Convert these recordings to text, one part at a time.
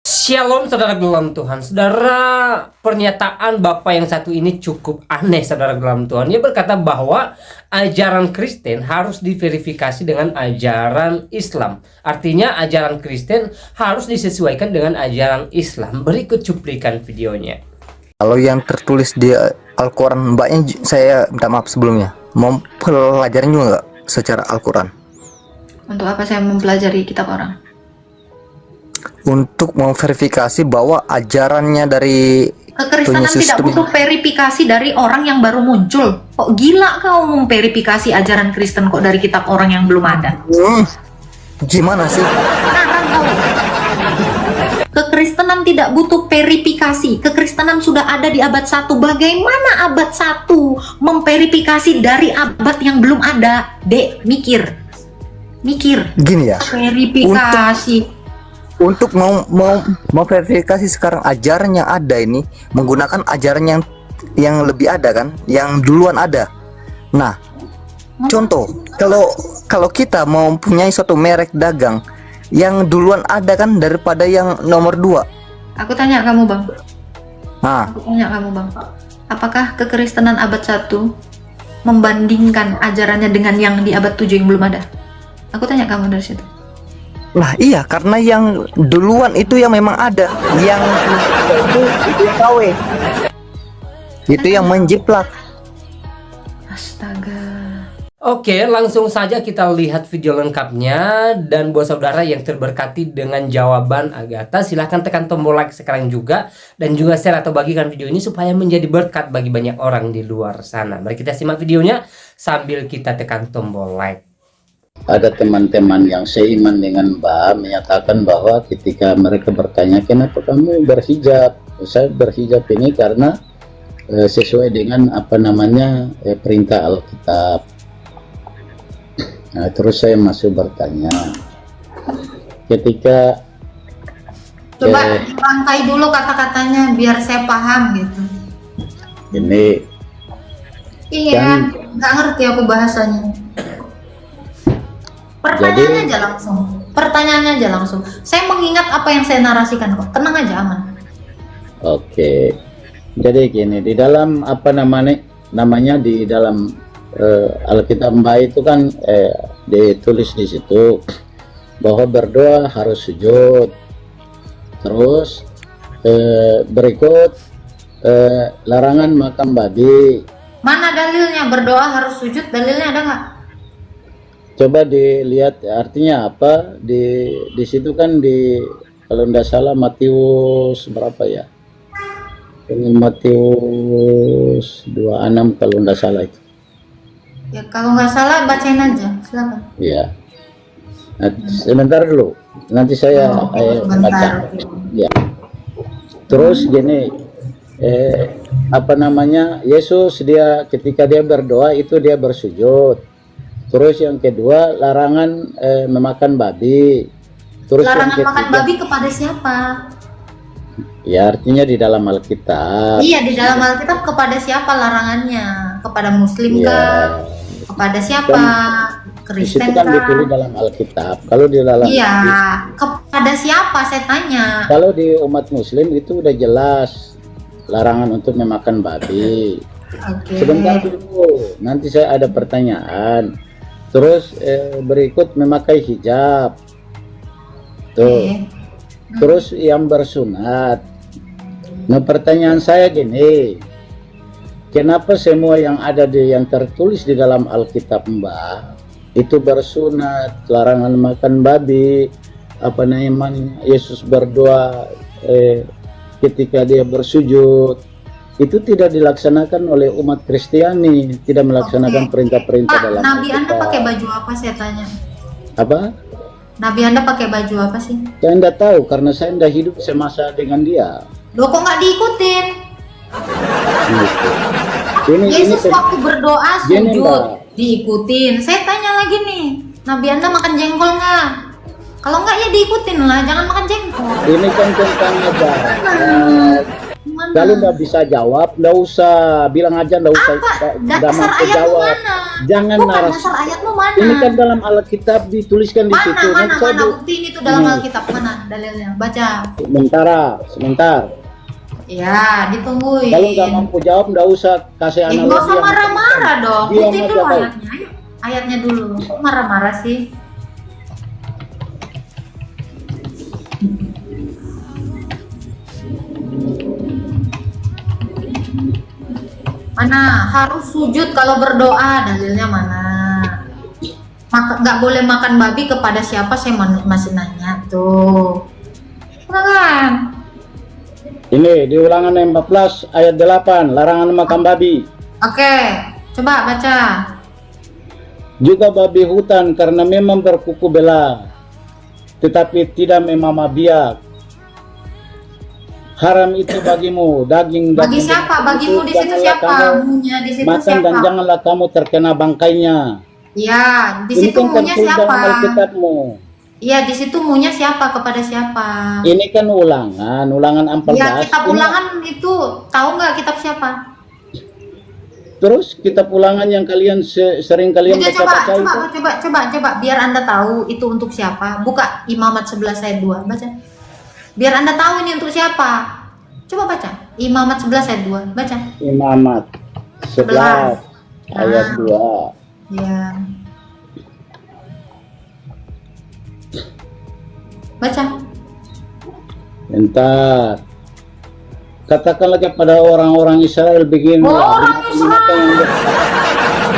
Shalom saudara dalam Tuhan. Saudara, pernyataan Bapak yang satu ini cukup aneh saudara dalam Tuhan. Dia berkata bahwa ajaran Kristen harus diverifikasi dengan ajaran Islam. Artinya ajaran Kristen harus disesuaikan dengan ajaran Islam. Berikut cuplikan videonya. Kalau yang tertulis di Al-Quran, mbaknya saya minta maaf sebelumnya. Mau pelajarin juga nggak secara Al-Quran? Untuk apa saya mempelajari kitab orang? Untuk memverifikasi bahwa ajarannya dari Kekristenan tidak butuh verifikasi dari orang yang baru muncul. Kok gila kau memverifikasi ajaran Kristen kok dari kitab orang yang belum ada? Gimana sih? Nah, kan kau. Kekristenan tidak butuh verifikasi. Kekristenan sudah ada di abad 1. Bagaimana abad 1 memverifikasi dari abad yang belum ada? Dek, mikir. Gini ya. Verifikasi. Untuk mau verifikasi sekarang ajaran yang ada ini menggunakan ajaran yang lebih ada kan, yang duluan ada. Nah, contoh kalau kita mau mempunyai suatu merek dagang yang duluan ada kan daripada yang nomor 2. Aku tanya kamu, Bang. Nah, Aku tanya kamu, Bang. Apakah kekristenan abad 1 membandingkan ajarannya dengan yang di abad 7 yang belum ada? Aku tanya kamu dari situ. lah iya, karena yang duluan itu yang memang ada, yang itu yang KW, itu yang menjiplak. Astaga. Oke, langsung saja kita lihat video lengkapnya. Dan buat saudara yang terberkati dengan jawaban Agatha, silahkan tekan tombol like sekarang juga. Dan juga share atau bagikan video ini supaya menjadi berkat bagi banyak orang di luar sana. Mari kita simak videonya sambil kita tekan tombol like. Ada teman-teman yang seiman dengan Mbak menyatakan bahwa ketika mereka bertanya kenapa kamu berhijab, saya berhijab ini karena sesuai dengan perintah Alkitab. Nah, terus saya masih bertanya ketika Coba dirangkai dulu kata-katanya biar saya paham gitu. ini Iya, nggak ngerti aku bahasanya. Pertanyaannya aja langsung. Saya mengingat apa yang saya narasikan kok. Tenang aja, aman. Oke. Jadi gini, di dalam di dalam Alkitab Mbak itu kan ditulis di situ bahwa berdoa harus sujud. Terus berikut larangan makan babi. Mana dalilnya berdoa harus sujud? Dalilnya ada nggak? Coba dilihat artinya apa di situ kan kalau tidak salah Matius berapa ya? Ini Matius 26 kalau tidak salah itu. Ya kalau nggak salah bacain aja, silakan. Iya. Nah, sebentar dulu, nanti saya baca. Ya. Terus gini, Yesus ketika dia berdoa itu dia bersujud. Terus yang kedua larangan memakan babi. Terus larangan makan babi kepada siapa? Ya artinya di dalam Alkitab. Iya, di dalam Alkitab kepada siapa larangannya? Kepada Muslim kah? Kepada siapa? Kristen kan kah? ditulis dalam Alkitab. Kalau di dalam kepada siapa saya tanya? Kalau di umat Muslim itu udah jelas larangan untuk memakan babi. Sebentar dulu, nanti saya ada pertanyaan. Terus berikut memakai hijab. Tuh. Terus yang bersunat. Nah, pertanyaan saya gini. Kenapa semua yang ada yang tertulis di dalam Alkitab Mbak itu bersunat, larangan makan babi, Yesus berdoa ketika dia bersujud, itu tidak dilaksanakan oleh umat Kristiani, tidak melaksanakan perintah-perintah dalam Nabi Alkitab. Anda pakai baju apa saya tanya? Apa? Nabi Anda pakai baju apa sih? Saya tidak tahu karena saya tidak hidup semasa dengan dia. Loh kok nggak diikutin? Ini Yesus waktu berdoa gini, sujud, Mbak. diikutin. Saya tanya lagi nih, Nabi Anda makan jengkol nggak? Kalau nggak ya diikutin lah, jangan makan jengkol. Ini kan tentang ajaran. Gimana mana? Kalau nggak bisa jawab, nggak usah bilang aja, nggak usah. Nggak Dasar mampu ayatmu jawab. mana? Jangan Bukan narasi. dasar ayatmu mana? Ini kan dalam Alkitab dituliskan di situ. Mana Nanti saya bukti ini tuh dalam Ini. Alkitab mana dalilnya? Baca. sebentar. Ya, ditungguin. Kalau nggak mampu jawab, nggak usah kasih Nggak analogi. usah yang marah-marah dong. Diam Buktiin aja dulu kau. ayatnya. Ayo, ayatnya dulu. Kok marah-marah sih? Mana harus sujud kalau berdoa, dalilnya mana? Nggak boleh makan babi kepada siapa, saya masih nanya tuh. Kan? Ini di Ulangan 14 ayat 8, larangan makan babi. Oke, coba baca. Juga babi hutan karena memang berkuku belah, tetapi tidak memamah biak. Haram itu bagimu, daging Bagi siapa? Bagimu di situ siapa? Munya di situ makan dan siapa? janganlah kamu terkena bangkainya. Ya, di Ini situ kan munya tertulis dalam siapa? Alkitabmu. Iya, di situ munya siapa kepada siapa? Ini kan ulangan 14. Ya, kitab Ini- ulangan itu tahu nggak kitab siapa? Terus kitab ulangan yang kalian sering kalian Udah, baca-baca itu. coba, biar Anda tahu itu untuk siapa. Buka Imamat 11 ayat 2, baca. Biar Anda tahu ini untuk siapa. Coba baca. Imamat 11 ayat 2, baca. Imamat 11 ayat 2. Ya. Baca. Bentar. Katakanlah kepada orang-orang Israel begini. Orang Israel.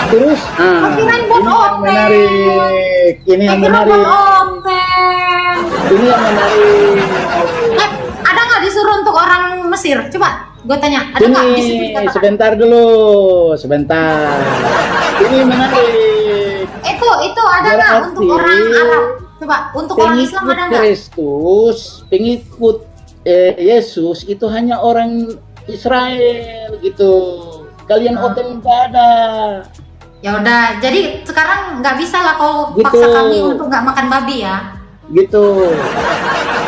Terus, Kirain ini buat yang open. menarik. Ini yang menarik. Open. Ini yang menarik. Ada nggak disuruh untuk orang Mesir? Coba, gue tanya. Ada nggak di situ Ini dikatakan? sebentar dulu, sebentar. Ini menarik. Itu ada nggak Berarti untuk orang Arab? Coba, untuk orang Islam ada nggak? Kristus, pengikut Yesus itu hanya orang Israel gitu. Kalian oten nggak ada. Ya udah, jadi sekarang nggak bisa lah kau Gitu. paksa kami untuk nggak makan babi ya. Gitu.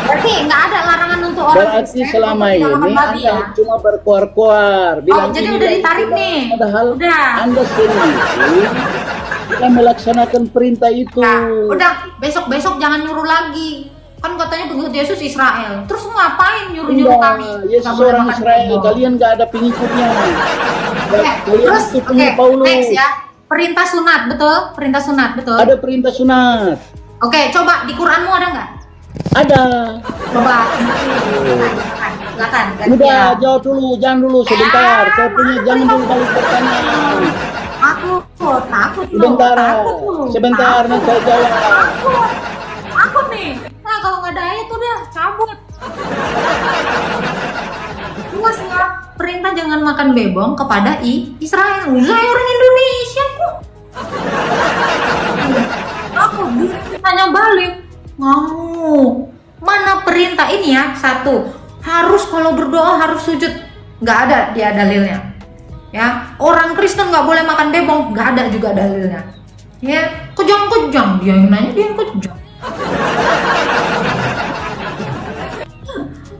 Berarti nggak ada larangan untuk orang Berarti Kristen selama untuk tidak makan ini babi Anda ya. cuma berkoar-koar. Jadi udah ditarik nih. Padahal Udah. Anda sendiri tidak melaksanakan perintah itu. Nah, udah besok jangan nyuruh lagi. Kan katanya pengikut Yesus Israel. Terus ngapain nyuruh-nyuruh kami? Yesus Nggak boleh orang makan Israel, babi. kalian nggak ada pengikutnya. Oke, Kalian terus itu punya oke, Paulus. next ya. Perintah sunat, betul? Perintah sunat, betul? Ada perintah sunat. Oke, coba di Quranmu ada nggak? Ada. Coba. Silakan. Udah, jawab dulu, jangan dulu sebentar. Saya punya jangan dulu balik pertanyaan. Takut lu. Sebentar, Takut lu. sebentar, nanti saya jawab. Takut nih. Nah, kalau nggak ada ayat udah cabut. Luas ya. Perintah jangan makan bebong kepada Israel. Saya orang Indonesia kok. Aku tanya balik. Mau mana perintah ini ya? Satu, harus kalau berdoa harus sujud. Nggak ada dia dalilnya. Ya, orang Kristen nggak boleh makan bebong, nggak ada juga dalilnya. Ya, kejang-kejang dia yang nanya, dia yang kejang.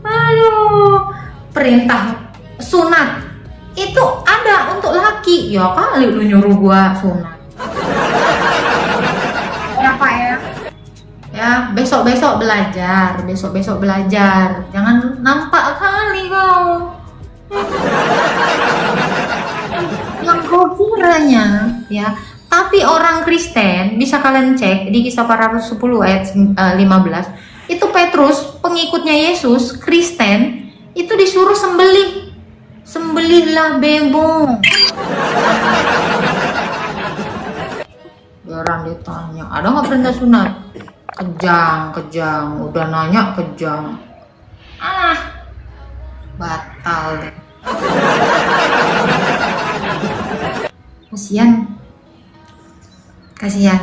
Aduh, perintah sunat itu ada untuk laki. Ya kali lu nyuruh gua sunat. Apa ya? Ya, besok-besok belajar, besok-besok belajar. Jangan nampak kali kau. Yang kau kiranya, ya. Tapi orang Kristen bisa kalian cek di Kisah Para Rasul 10 ayat 15. Itu Petrus, pengikutnya Yesus, Kristen, itu disuruh sembelih. Sembelihlah bebong. Jarang ditanya, ada nggak perintah sunat? Kejang, udah nanya kejang. Batal deh. Kasihan.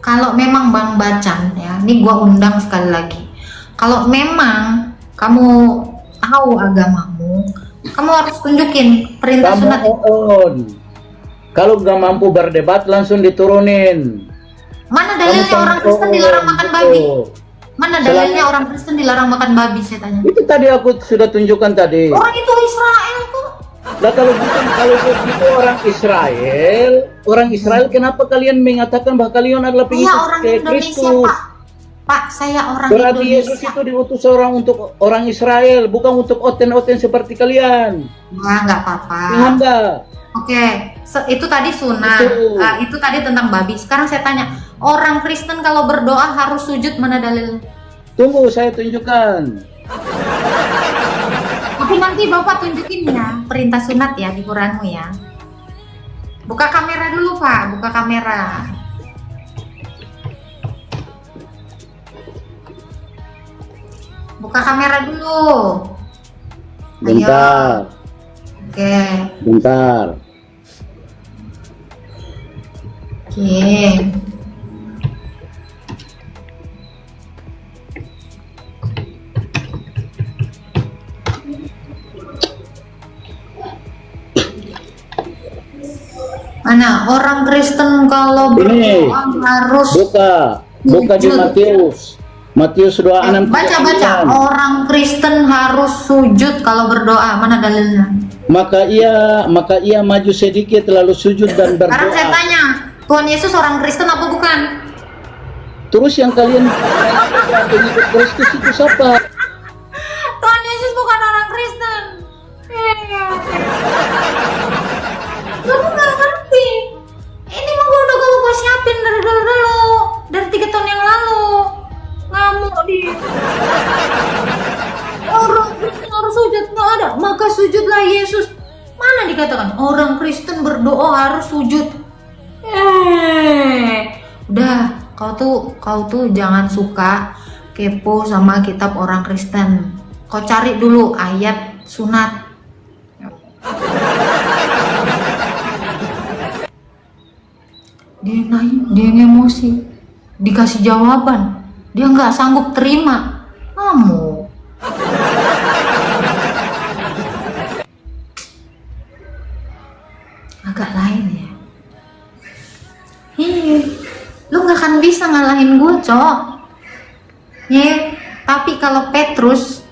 Kalau memang Bang Bacan ya, ini gua undang sekali lagi. Kalau memang kamu tahu agamamu, kamu harus tunjukin perintah Kamu sunat. on. Kalau nggak mampu berdebat langsung diturunin. Mana dalilnya orang Kristen dilarang makan babi? Mana dalilnya orang Kristen dilarang makan babi, saya tanya. Itu tadi aku sudah tunjukkan tadi. Orang itu Israel kok. Nah kalau begitu orang Israel, kenapa kalian mengatakan bahwa kalian adalah Saya pengikut orang ke Indonesia, Kristus? Pak. Pak, saya orang Berarti Indonesia. Yesus itu diutus untuk orang Israel, bukan untuk oten-oten seperti kalian. Wah, nggak apa-apa. Paham nggak? Oke, itu tadi sunat. Itu. Itu tadi tentang babi. Sekarang saya tanya, orang Kristen kalau berdoa harus sujud, mana dalilnya? Tunggu, saya tunjukkan. Tapi nanti Bapak tunjukin ya, perintah sunat ya di Quranmu ya. Buka kamera dulu, Pak. Buka kamera. Buka kamera dulu. Bentar, Oke. bentar. Oke. Mana orang Kristen kalau Ini. berdoa harus Buka di Sujud. Matius 26. baca orang Kristen harus sujud kalau berdoa, mana dalilnya? Maka ia maju sedikit lalu sujud dan Sekarang saya berdoa. tanya, Tuhan Yesus orang Kristen apa bukan? Terus yang kalian pengikut Kristus itu siapa? Tuhan Yesus bukan orang Kristen. Kamu nggak ngerti. Ini mah gua udah gua siapin dari dulu, dari 3 tahun yang lalu. Ngamuk dia. Orang Kristen harus sujud, nggak ada. Maka sujudlah Yesus. Mana dikatakan orang Kristen berdoa harus sujud? Udah, kau tuh jangan suka kepo sama kitab orang Kristen. Kau cari dulu ayat sunat. Dia emosi, dikasih jawaban, dia nggak sanggup terima. Kamu agak lain ya. Lu nggak akan bisa ngalahin gue, Cok. Tapi kalau Petrus,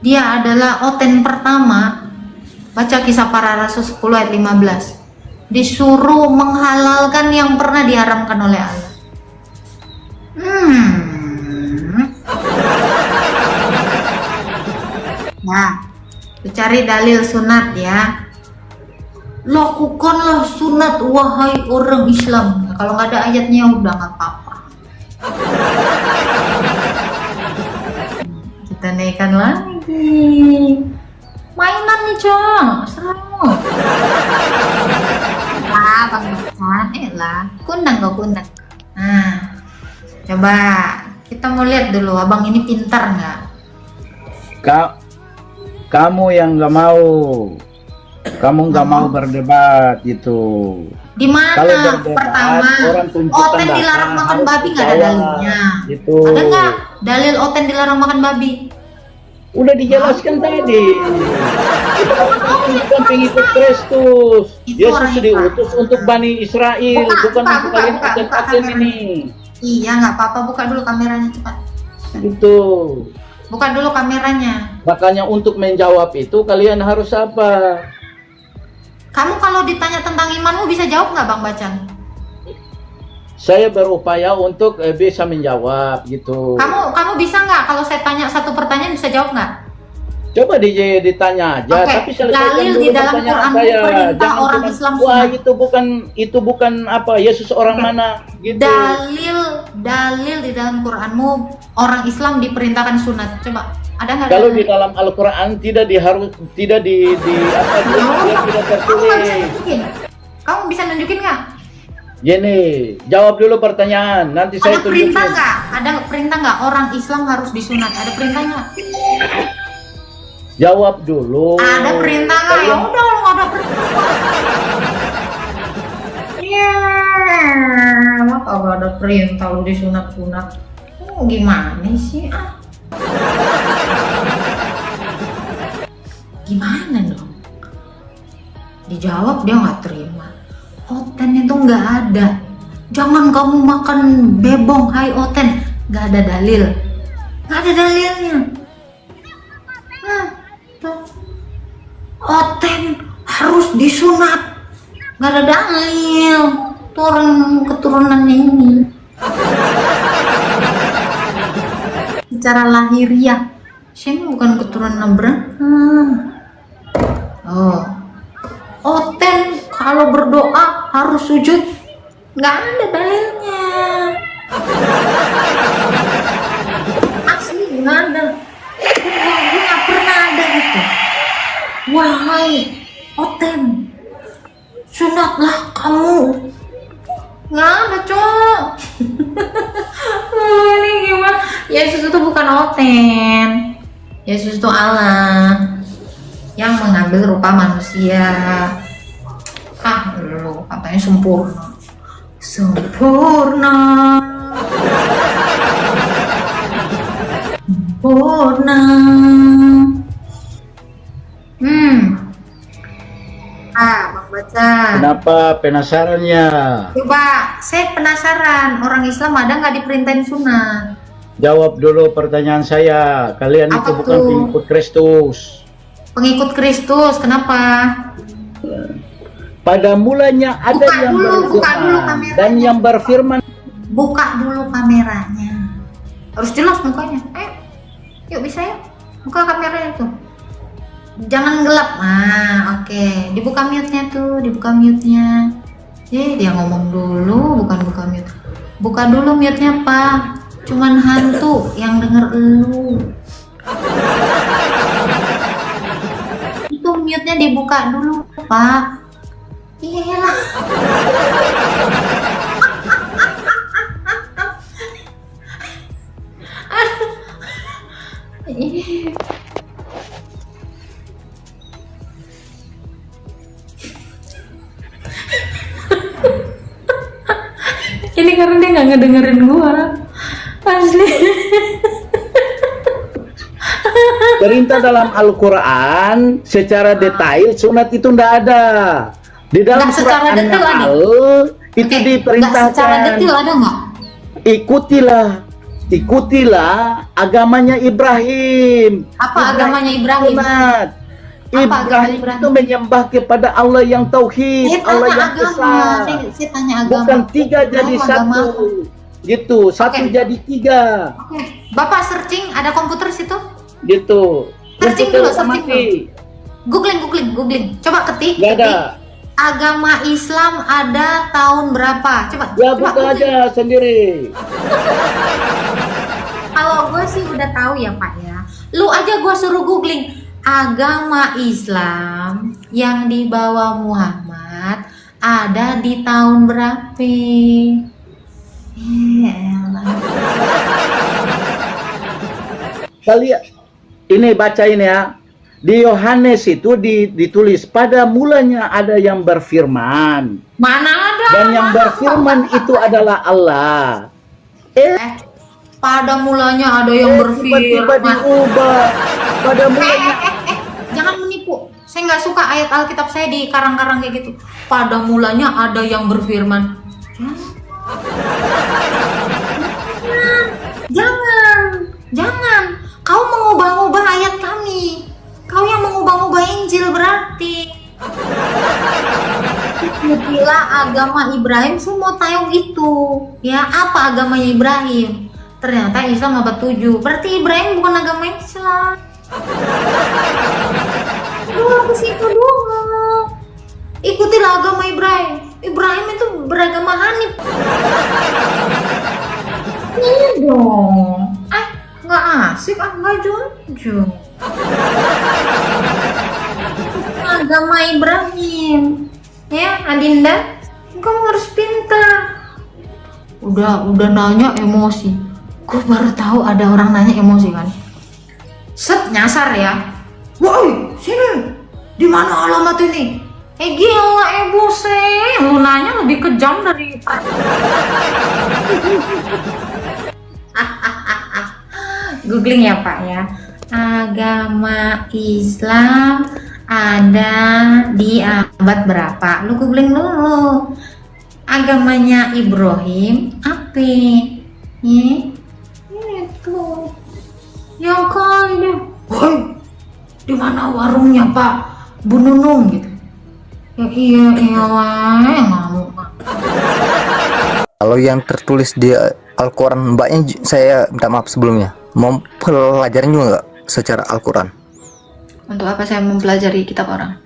dia adalah oten pertama. Baca Kisah Para Rasul 10 ayat 15. Disuruh menghalalkan yang pernah diharamkan oleh Allah. Nah, lu cari dalil sunat ya. Lakukanlah sunat wahai orang Islam. Nah, kalau nggak ada ayatnya udah nggak apa-apa. Kita naikkan lagi. Mainan nih, Cong. Seru. Bang Bacan, lah. Kundang kau kundang. Nah, coba kita mau lihat dulu, abang ini pintar nggak? Kamu yang nggak mau berdebat gitu. Di mana? Kalau berdebat, Pertama, orang tunjukkan oten data, dilarang makan harus babi nggak ada dijawab, dalilnya? gitu. Ada nggak dalil oten dilarang makan babi? Udah dijelaskan tadi. Itu bukan pengikut Kristus. Itu Yesus orang diutus untuk Bani Israel, bukan untuk kalian oten ini. Iya, nggak apa-apa, buka dulu kameranya cepat. Gitu. Buka dulu kameranya. Makanya untuk menjawab itu kalian harus apa? Kamu kalau ditanya tentang imanmu bisa jawab nggak, Bang Bacan? Saya berupaya untuk bisa menjawab gitu. Kamu bisa nggak kalau saya tanya satu pertanyaan bisa jawab nggak? Coba ditanya aja, Oke, tapi selesaikan dalil dulu di dalam pertanyaan Quran saya. perintah Jangan orang cuma, Islam wah sunat." itu bukan apa Yesus orang mana gitu. Dalil di dalam Quranmu orang Islam diperintahkan sunat. Coba ada nggak? Kalau dalil? di dalam Al-Quran tidak tidak Kamu nggak bisa tertulis. nunjukin. Kamu bisa nunjukin nggak? Gini, jawab dulu pertanyaan, nanti saya Ada perintah tunjukin. nggak? Ada perintah nggak orang Islam harus disunat? Ada perintahnya? Jawab dulu. Ada perintah nggak? Ya udah, kalau nggak ada perintah. Ya, apa nggak ada perintah lu disunat-sunat? Gimana sih? Gimana dong? Dijawab dia nggak terima. Oten itu nggak ada. Jangan kamu makan bebong, hai oten. nggak ada dalil, nggak ada dalilnya. Tuh. Oten harus disunat, nggak ada dalil. Tuh orang keturunannya ini secara lahiriah, saya bukan keturunan Abraham. Oh, Oten kalau berdoa harus sujud, nggak ada dalilnya. Asli nggak ada. Gue nggak pernah ada gitu. Wahai Oten, sunatlah kamu. Nggak ada, cowok. Ini gimana? Yesus itu bukan Oten. Yesus itu Allah yang mengambil rupa manusia. Lu katanya sempurna. Sempurna. Sempurna. Bang Baca. Kenapa penasarannya? Coba, saya penasaran. Orang Islam ada nggak diperintahin sunat? Jawab dulu pertanyaan saya. Kalian Apa itu bukan tuh? pengikut Kristus. Pengikut Kristus, kenapa? Pada mulanya ada Buka yang dulu berfirman kameranya. dan yang berfirman. Buka dulu kameranya. Harus jelas mukanya. Yuk bisa ya? Buka kameranya tuh. Jangan gelap. Nah, oke. Dibuka mute-nya tuh, dibuka mute-nya. Dia ngomong dulu, bukan buka mute. Buka dulu mute-nya, Pak. Cuman hantu yang denger elu. Itu mute-nya dibuka dulu, Pak. Iyalah. Ini karena dia nggak ngedengerin gua, asli. Perintah dalam Al-Quran secara detail sunat itu tidak ada. Di dalam Nggak surat secara detail ada? An-Nahl itu Nggak secara diperintahkan. detail ada nggak? Ikutilah agamanya Ibrahim. Apa agamanya Ibrahim? Sunat. Apa agama Ibrahim? Itu menyembah kepada Allah yang tauhid, Saya Allah tanya yang agama. esa. Saya tanya agama. Bukan tiga jadi Ibrahim agama satu. apa? Gitu, satu Oke. jadi tiga. Oke, Bapak searching, ada komputer situ? Gitu. Searching Komputer dulu, searching mati. Googling. Coba ketik. Nggak ada. ketik. Agama Islam ada tahun berapa? Coba. Ya coba buka googling. aja sendiri. Kalau gue sih udah tahu ya Pak ya. Lu aja gue suruh googling agama Islam yang dibawa Muhammad ada di tahun berapa? Elah. Kalian ini bacain ya. Di Yohanes itu ditulis pada mulanya ada yang berfirman Mana ada? dan yang berfirman itu adalah Allah. Pada mulanya ada yang Tiba-tiba berfirman. diubah. Pada mulanya Jangan menipu. Saya nggak suka ayat Alkitab saya di karang-karang kayak gitu. Pada mulanya ada yang berfirman. Jangan. Kau mengubah-ubah ayat kami. Kau yang mengubah-ubah Injil berarti. Ikutilah agama Ibrahim. Saya mau tahu itu. Ya, apa agamanya Ibrahim? Ternyata Islam abad 7. Berarti Ibrahim bukan agama Islam. Ke situ dulu. Ikutilah agama Ibrahim. Ibrahim itu beragama Hanif. Iya dong. Nggak asik, nggak jujur. Agama Ibrahim. Ya, Adinda, kamu harus pintar. Udah nanya emosi. Gue baru tahu ada orang nanya emosi kan. Set nyasar ya. Woi, sini. Di mana alamat ini? Gila bose. Lu nanya lebih kejam dari googling ya Pak ya. Agama Islam ada di abad berapa? Lu googling dulu. Agamanya Ibrahim apa? Ya. Yang kali dia, woi, di mana warungnya Pak Bu Nunung gitu. Ya iya wae ngamuk. Kalau yang tertulis di Al-Quran, mbaknya saya minta maaf sebelumnya, mau pelajarin juga nggak secara Al-Quran? Untuk apa saya mempelajari kitab orang?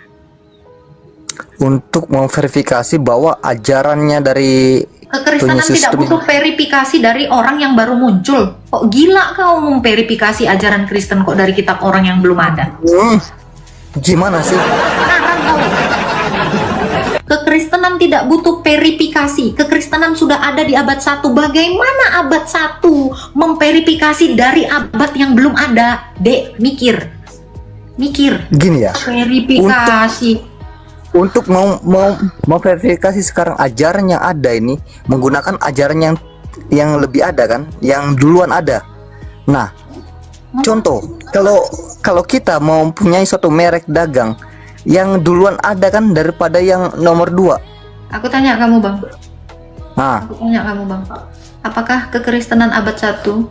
Untuk memverifikasi bahwa ajarannya dari Kekristenan Yesus tidak itu- butuh verifikasi dari orang yang baru muncul. Kok gila kau memverifikasi ajaran Kristen kok dari kitab orang yang belum ada? Gimana sih? Ngarang kau. Kekristenan tidak butuh verifikasi. Kekristenan sudah ada di abad 1. Bagaimana abad 1 memverifikasi dari abad yang belum ada? Dek, mikir. Gini ya, Verifikasi. untuk mau verifikasi sekarang ajaran yang ada ini menggunakan ajaran yang lebih ada kan, yang duluan ada. Nah, contoh kalau kita mau mempunyai suatu merek dagang yang duluan ada kan daripada yang nomor 2. Aku tanya kamu, Bang. Nah, Aku tanya kamu, Bang. Apakah kekristenan abad 1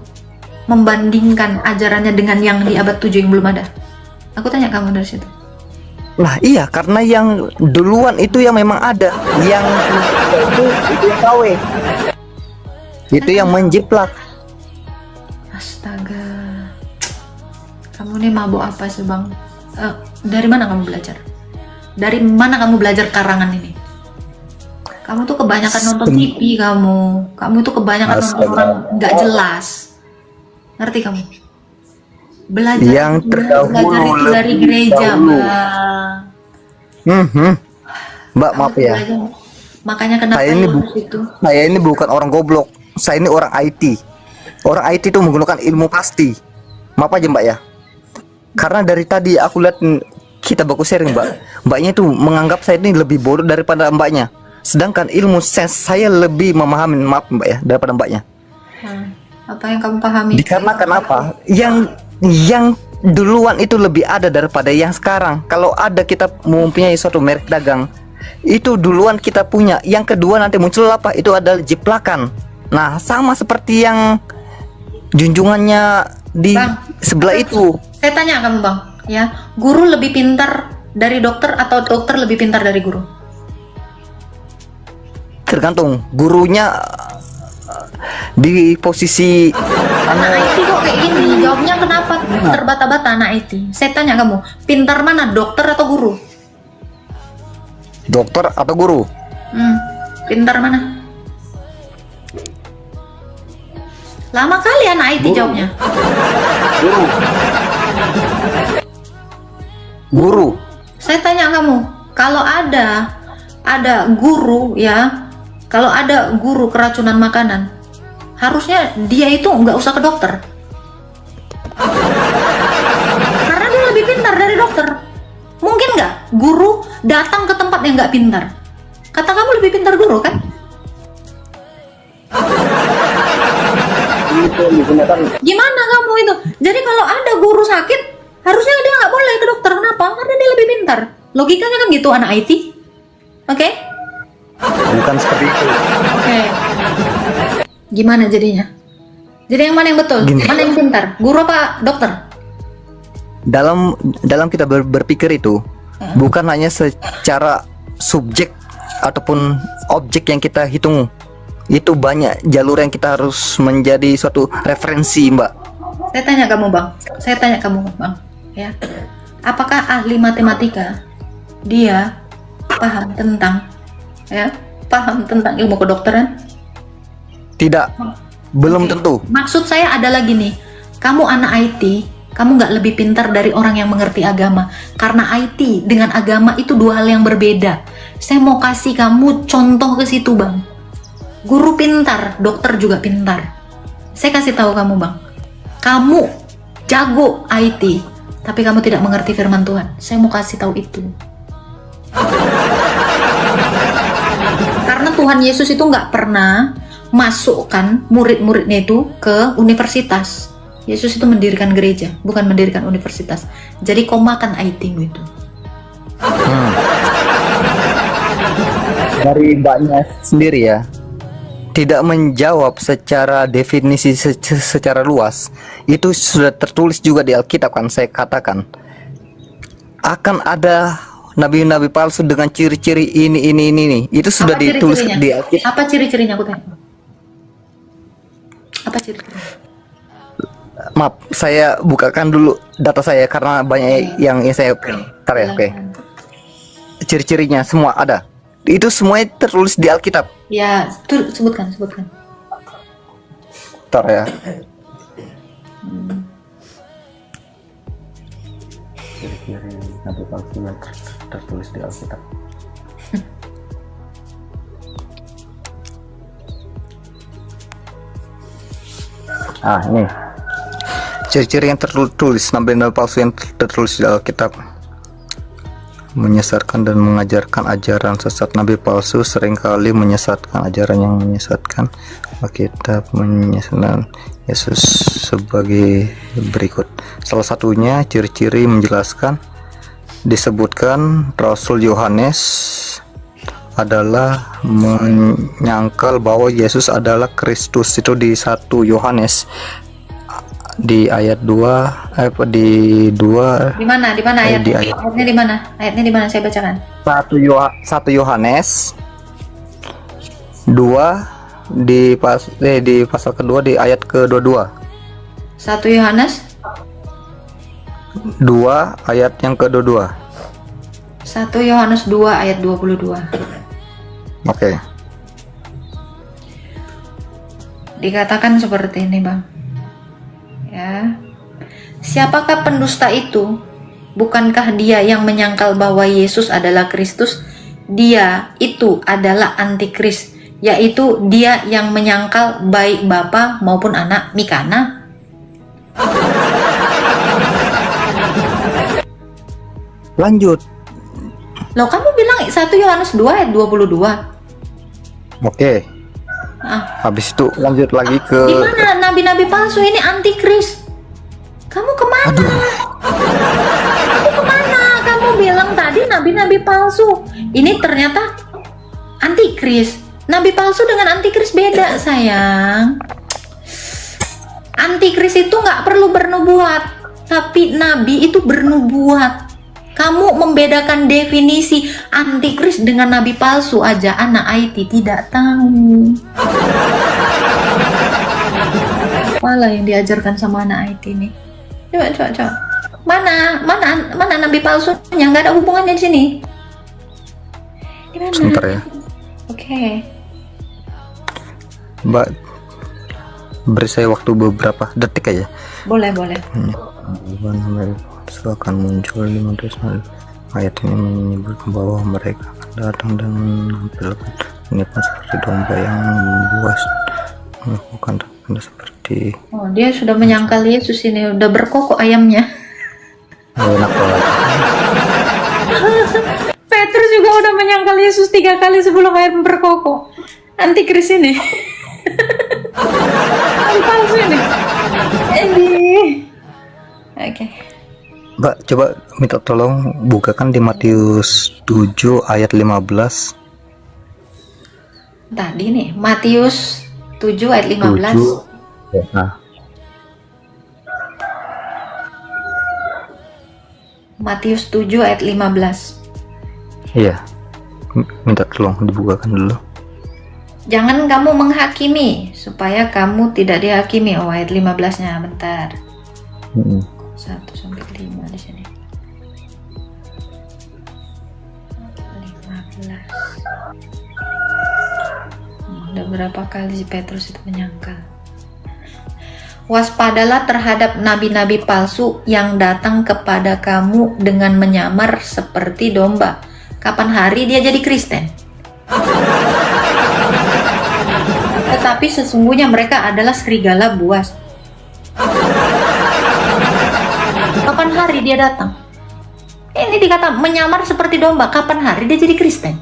membandingkan ajarannya dengan yang di abad 7 yang belum ada? Aku tanya kamu dari situ. lah iya, karena yang duluan itu yang memang ada, yang itu yang KW. Itu yang menjiplak. Astaga. Kamu nih mabuk apa sih, Bang? Dari mana kamu belajar? Dari mana kamu belajar karangan ini? Kamu tuh kebanyakan nonton TV kamu. Kamu tuh kebanyakan nonton Astaga. orang nggak jelas. Ngerti kamu? Belajar Yang terdahulu, belajar itu dari lebih gereja, dahulu. Bang. Mbak, Kamu maaf tuh ya. belajar. Makanya kenapa Saya ini lulus itu? Saya ini bukan orang goblok. Saya ini orang IT. Orang IT itu menggunakan ilmu pasti. Maaf aja Mbak ya. Karena dari tadi aku lihat kita baku sharing Mbak. Mbaknya itu menganggap saya ini lebih bodoh daripada Mbaknya. Sedangkan ilmu saya lebih memahami, maaf Mbak ya, daripada Mbaknya. Apa yang kamu pahami? Dikarenakan apa? Yang duluan itu lebih ada daripada yang sekarang. Kalau ada kita mempunyai suatu merek dagang, itu duluan kita punya. Yang kedua nanti muncul apa? Itu adalah jiplakan. Nah, sama seperti yang junjungannya di Bang, sebelah itu. saya tanya kamu, Bang, ya, guru lebih pintar dari dokter atau dokter lebih pintar dari guru? Tergantung gurunya di posisi Anak IT kok kayak gini, jawabnya kenapa terbata-bata anak IT? Saya tanya kamu, pintar mana, dokter atau guru? dokter atau guru. Pintar mana? Lama kali anak IT jawabnya. Guru. Saya tanya kamu, kalau ada guru ya, kalau ada guru keracunan makanan, harusnya dia itu nggak usah ke dokter, karena dia lebih pintar dari dokter. Mungkin nggak guru datang ke tempat yang nggak pintar? Kata kamu lebih pintar guru kan? Gimana kamu itu? Jadi kalau ada guru sakit, harusnya dia nggak boleh ke dokter. Kenapa? Karena dia lebih pintar. Logikanya kan gitu anak IT. Oke? Bukan seperti itu. Oke. Gimana jadinya? Jadi yang mana yang betul? Gini. Mana yang pintar? Guru apa dokter? Dalam kita berpikir itu bukan hanya secara subjek ataupun objek yang kita hitung. Itu banyak jalur yang kita harus menjadi suatu referensi, Mbak. Saya tanya kamu, Bang. Saya tanya kamu, Bang. Ya. Apakah ahli matematika dia paham tentang ilmu kedokteran? Tidak, belum tentu. Maksud saya adalah gini, kamu anak IT, kamu nggak lebih pintar dari orang yang mengerti agama. Karena IT dengan agama itu dua hal yang berbeda. Saya mau kasih kamu contoh ke situ, Bang. Guru pintar, dokter juga pintar. Saya kasih tahu kamu, Bang. Kamu jago IT, tapi kamu tidak mengerti firman Tuhan. Saya mau kasih tahu itu. Karena Tuhan Yesus itu nggak pernah masukkan murid-muridnya itu ke universitas. Yesus itu mendirikan gereja, bukan mendirikan universitas. Jadi kau makan IT-mu itu. Dari Mbaknya sendiri ya, tidak menjawab secara definisi secara luas, itu sudah tertulis juga di Alkitab kan. Saya katakan akan ada nabi-nabi palsu dengan ciri-ciri ini. Itu sudah Apa ditulis ciri-cirinya? di Alkitab. Apa ciri-cirinya aku tanya? Apa ciri-cirinya? Maaf, saya bukakan dulu data saya karena banyak yang saya Bentar ya, oke. Ciri-cirinya semua ada. Itu semuanya tertulis di Alkitab. Ya, tuh sebutkan. Bentar ya. Ciri-ciri nabi palsu yang tertulis di Alkitab. Ini ciri-ciri yang tertulis nabi-nabi palsu yang tertulis di Alkitab: menyesatkan dan mengajarkan ajaran sesat. Nabi palsu seringkali menyesatkan ajaran yang menyesatkan. Alkitab menyesatkan Yesus sebagai berikut. Salah satunya ciri-ciri menjelaskan, disebutkan Rasul Yohanes adalah menyangkal bahwa Yesus adalah Kristus. Itu di 1 Yohanes di ayat 2 di 2 Di mana ayatnya? di ayat Ayatnya di mana? Ayatnya di mana? Saya bacakan. 1 Yohanes 2 di pasal kedua di ayat ke-22. 1 Yohanes 2 ayat yang ke-22. 1 Yohanes 2 ayat 22. Oke. Dikatakan seperti ini, Bang. Ya. Siapakah pendusta itu? Bukankah dia yang menyangkal bahwa Yesus adalah Kristus? Dia itu adalah antikris, yaitu dia yang menyangkal baik Bapa maupun Anak. Mikana. Lanjut. Loh, kamu bilang 1 Yohanes 2 ayat 22. Oke. Habis itu lanjut lagi ke Di mana nabi-nabi palsu ini antikris? Kamu kemana? Kamu kemana? Kamu bilang tadi nabi-nabi palsu. Ini ternyata antikris. Nabi palsu dengan antikris beda, sayang. Antikris itu nggak perlu bernubuat, tapi nabi itu bernubuat. Kamu membedakan definisi antikris dengan nabi palsu aja anak IT tidak tahu. Apalah yang diajarkan sama anak IT ini? Coba. Mana nabi palsunya? Nggak ada hubungannya di sini. Di mana? sebentar ya. Oke. Mbak, beri saya waktu beberapa detik aja. Boleh. Akan muncul di manusia. Ayat ini menyebutkan bahwa mereka akan datang dan menampilkan menipu seperti domba yang buas, melakukan tanda seperti. Oh, dia sudah menyangkal Yesus ini, udah berkokok ayamnya. Enak banget. Petrus juga udah menyangkal Yesus 3 kali sebelum ayam berkokok. Antikris ini. Palsu ini. Oke. Mbak, coba minta tolong bukakan di Matius 7 ayat 15. Tadi nih, Matius 7 ayat 15. 7. Nah, Matius 7 ayat 15. iya. Minta tolong dibukakan dulu. Jangan kamu menghakimi supaya kamu tidak dihakimi. Oh, ayat 15-nya bentar. 1 sampai 5 di sini. 15. Udah berapa kali si Petrus itu menyangkal. Waspadalah terhadap nabi-nabi palsu yang datang kepada kamu dengan menyamar seperti domba. Kapan hari dia jadi Kristen? Tetapi sesungguhnya mereka adalah serigala buas. Kapan hari dia datang? Ini dikata menyamar seperti domba. Kapan hari dia jadi Kristen?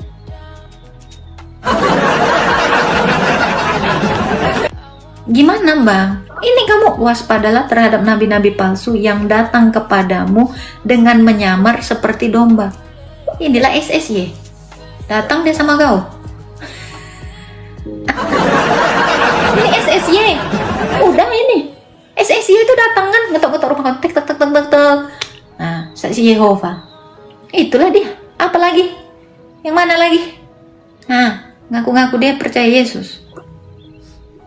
Gimana, Bang? Ini kamu waspadalah terhadap nabi-nabi palsu yang datang kepadamu dengan menyamar seperti domba. Inilah SSY. Datang dia sama kau. Ye, udah ini. SSY itu datang kan, ngetok-ngetok rumah kontak, tek tek tek tek tek. Nah, saksi Yehova. Itulah dia. Apa lagi? Yang mana lagi? Nah, ngaku-ngaku dia percaya Yesus.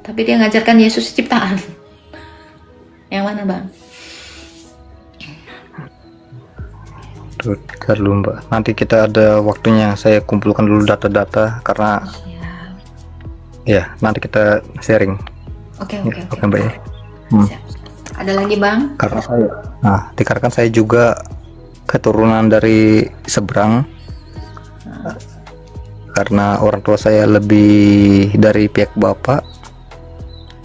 Tapi dia ngajarkan Yesus ciptaan. Yang mana, Bang? Bentar dulu Mbak, nanti kita ada waktunya, saya kumpulkan dulu data-data karena ya nanti kita sharing. Oke, Oke Mbak ya. Siap. Ada lagi, Bang? Karena saya, dikarenakan saya juga keturunan dari seberang, karena orang tua saya lebih dari pihak bapak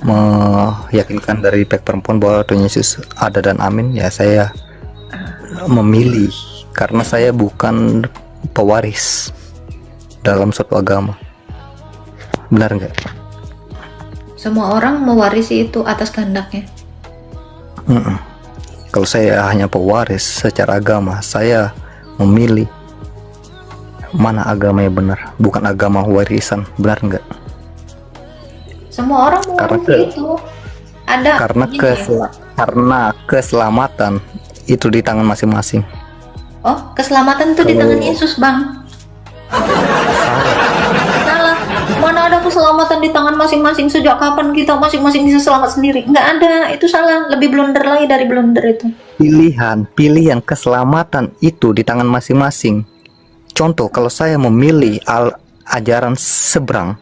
meyakinkan dari pihak perempuan bahwa Tuhan Yesus ada dan amin, ya saya memilih karena saya bukan pewaris dalam suatu agama. Benar nggak? Semua orang mewarisi itu atas kehendaknya. Kalau saya hanya pewaris secara agama, saya memilih mana agama yang benar, bukan agama warisan. Benar nggak? Semua orang mewarisi itu. Ada Karena keselamatan itu di tangan masing-masing. Oh, keselamatan itu di tangan Yesus, Bang. Salah. Mana ada keselamatan di tangan masing-masing? Sejak kapan kita masing-masing bisa selamat sendiri? Nggak ada. Itu salah. Lebih blunder lagi dari blunder itu. Pilihan keselamatan itu di tangan masing-masing. Contoh, kalau saya memilih ajaran sebelah,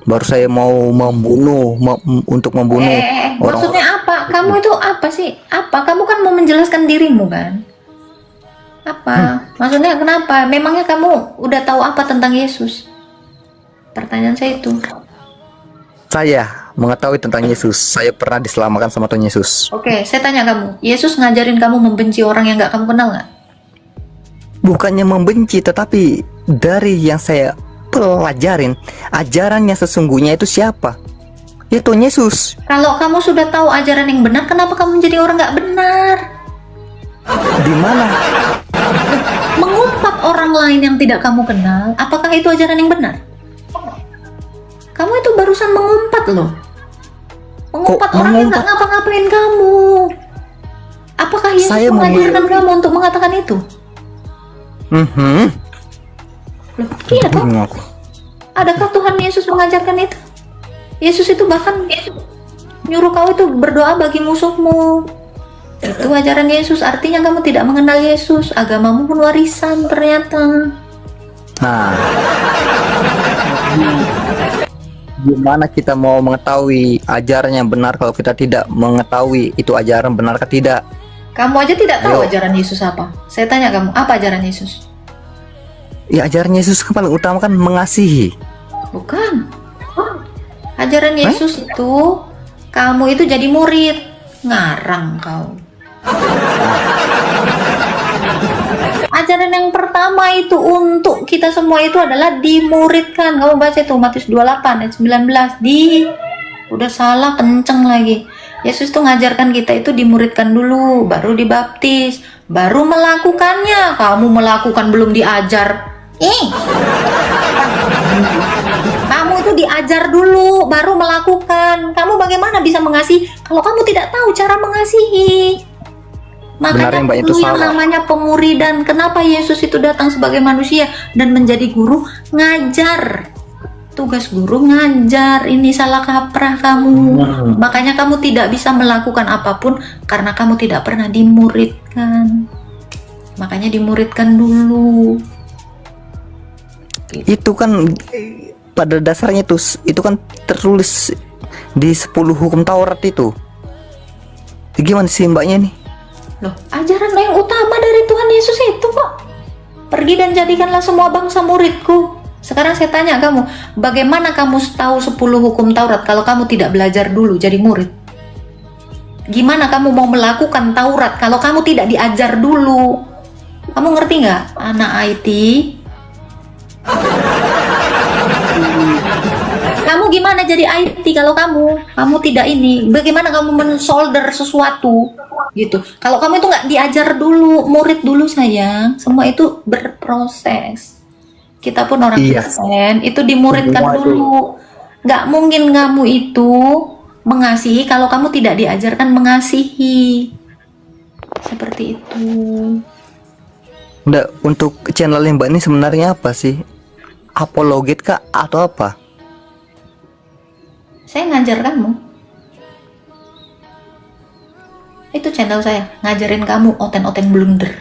baru saya mau membunuh, untuk membunuh orang. Maksudnya apa? Kamu itu apa sih? Apa? Kamu kan mau menjelaskan dirimu kan? Apa? Maksudnya kenapa? Memangnya kamu udah tahu apa tentang Yesus? Pertanyaan saya itu. Saya mengetahui tentang Yesus. Saya pernah diselamatkan sama Tuhan Yesus. Oke, saya tanya kamu. Yesus ngajarin kamu membenci orang yang nggak kamu kenal nggak? Bukannya membenci, tetapi dari yang saya pelajarin, ajarannya sesungguhnya itu siapa? Ya Tuhan Yesus. Kalau kamu sudah tahu ajaran yang benar, kenapa kamu jadi orang nggak benar? Di mana? Mengumpat orang lain yang tidak kamu kenal, apakah itu ajaran yang benar? Kamu itu barusan mengumpat loh. Mengumpat orang yang nggak ngapa-ngapain kamu. Apakah Yesus mengajarkan kamu untuk mengatakan itu? Loh, iya toh? Adakah Tuhan Yesus mengajarkan itu? Yesus itu bahkan nyuruh kau itu berdoa bagi musuhmu. Itu ajaran Yesus. Artinya kamu tidak mengenal Yesus. Agamamu pun warisan ternyata. Nah, gimana kita mau mengetahui ajaran yang benar kalau kita tidak mengetahui itu ajaran benar atau tidak? Kamu aja tidak tahu ajaran Yesus apa. Saya tanya kamu, apa ajaran Yesus? Ya ajaran Yesus kan paling utama kan mengasihi. Bukan. Ajaran Yesus itu kamu itu jadi murid. Ngarang kau. Ajaran yang pertama itu untuk kita semua itu adalah dimuridkan. Kamu baca itu Matius 28 ayat 19. Udah salah kenceng lagi. Yesus tuh ngajarkan kita itu dimuridkan dulu, baru dibaptis, baru melakukannya. Kamu melakukan belum diajar. Kamu itu diajar dulu, baru melakukan. Kamu bagaimana bisa mengasihi kalau kamu tidak tahu cara mengasihi? Makanya perlu yang namanya pemuridan. Kenapa Yesus itu datang sebagai manusia dan menjadi guru? Ngajar. Tugas guru ngajar. Ini salah kaprah kamu. Makanya kamu tidak bisa melakukan apapun karena kamu tidak pernah dimuridkan. Makanya dimuridkan dulu. Itu kan pada dasarnya itu kan tertulis di 10 hukum Taurat itu. Gimana sih mbaknya nih? Loh, ajaran yang utama dari Tuhan Yesus itu kok. Pergi dan jadikanlah semua bangsa muridku. Sekarang saya tanya kamu, bagaimana kamu tahu 10 hukum Taurat kalau kamu tidak belajar dulu jadi murid? Gimana kamu mau melakukan Taurat kalau kamu tidak diajar dulu? Kamu ngerti nggak, anak IT? Kamu gimana jadi IT kalau kamu tidak ini? Bagaimana kamu mensolder sesuatu gitu? Kalau kamu itu nggak diajar dulu, murid dulu sayang. Semua itu berproses. Kita pun orang Kristen itu dimuridkan dulu. Nggak mungkin kamu itu mengasihi kalau kamu tidak diajarkan mengasihi. Seperti itu. Nggak, untuk channel yang Mbak ini sebenarnya apa sih? Apologet kah atau apa? Saya ngajar kamu. Itu channel saya, ngajarin kamu oten-oten blunder.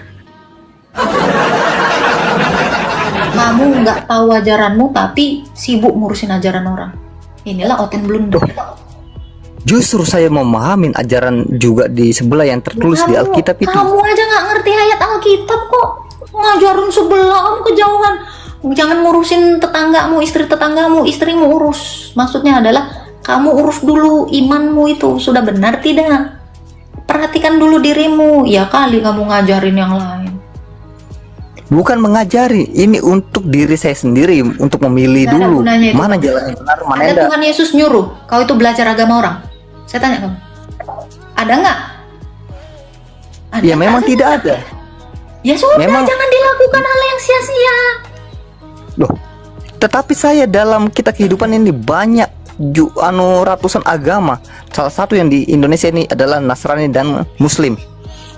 Kamu nggak tahu ajaranmu tapi sibuk ngurusin ajaran orang. Inilah oten blunder. Justru saya memahamin ajaran juga di sebelah yang tertulis di Alkitab itu. Kamu aja nggak ngerti ayat Alkitab kok ngajarin sebelah, kamu kejauhan. Jangan ngurusin tetanggamu, istri tetanggamu, istrimu urus. Maksudnya adalah kamu urus dulu imanmu itu sudah benar tidak? Perhatikan dulu dirimu. Ya kali kamu ngajarin yang lain. Bukan mengajari, ini untuk diri saya sendiri, untuk memilih Nggak ada dulu gunanya itu. mana jalan yang benar, mana Ada enggak. Tuhan Yesus nyuruh kau itu belajar agama orang? Saya tanya kamu. Ada nggak? Ada Ya nggak? memang Saya tidak tanya. ada. Ya sudah, Memang- jangan dilakukan hal yang sia-sia. Loh, tetapi saya dalam kita kehidupan ini banyak ratusan agama. Salah satu yang di Indonesia ini adalah Nasrani dan Muslim.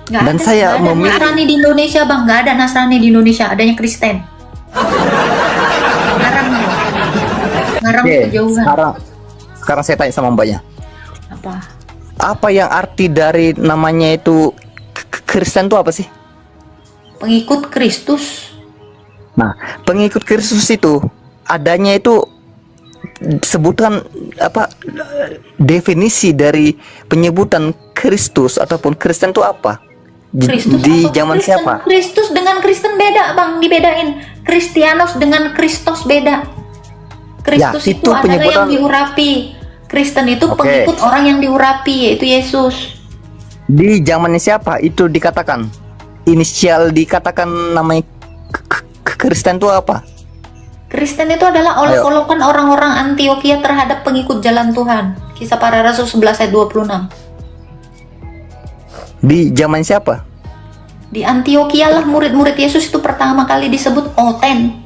Nggak Dan ada, saya nggak ada memilih- Nasrani di Indonesia, Bang. Nggak ada Nasrani di Indonesia, adanya Kristen. Ngarang. Ngarang Oke, kejauhan. sekarang saya tanya sama Mbaknya. Apa? Apa yang arti dari namanya itu Kristen itu apa sih? Pengikut Kristus. Nah, pengikut Kristus itu adanya itu sebutan apa, definisi dari penyebutan Kristus ataupun Kristen itu apa? Kristus Di apa? zaman Kristen. siapa? Kristus dengan Kristen beda, Bang. Dibedain. Kristianos dengan Kristus beda. Kristus Ya, itu itu adalah penyebutan- yang diurapi. Kristen itu Oke. pengikut orang yang diurapi, yaitu Yesus. Di zamannya siapa itu dikatakan? Inisial dikatakan namanya Kristen itu apa? Kristen itu adalah Ayo. olok-olokan orang-orang Antioquia terhadap pengikut jalan Tuhan. Kisah Para Rasul 11 ayat 26. Di zaman siapa? Di Antioquia lah murid-murid Yesus itu pertama kali disebut oten.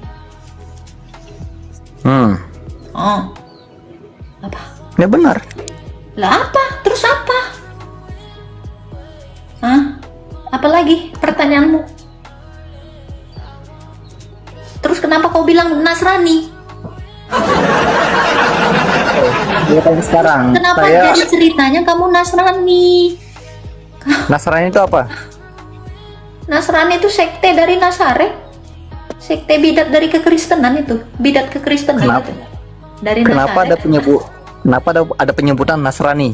Oh. Apa? Ya benar. Lah apa? Terus apa? Hah? Apa lagi pertanyaanmu? Terus kenapa kau bilang Nasrani? Ya kan sekarang Kenapa saya jadi ceritanya kamu Nasrani? Nasrani itu apa? Nasrani itu sekte dari Nazaret. Sekte bidat dari kekristenan itu. Bidat kekristenan Kenapa? itu. Dari Kenapa ada Nazaret. Kenapa ada penyebutan Nasrani?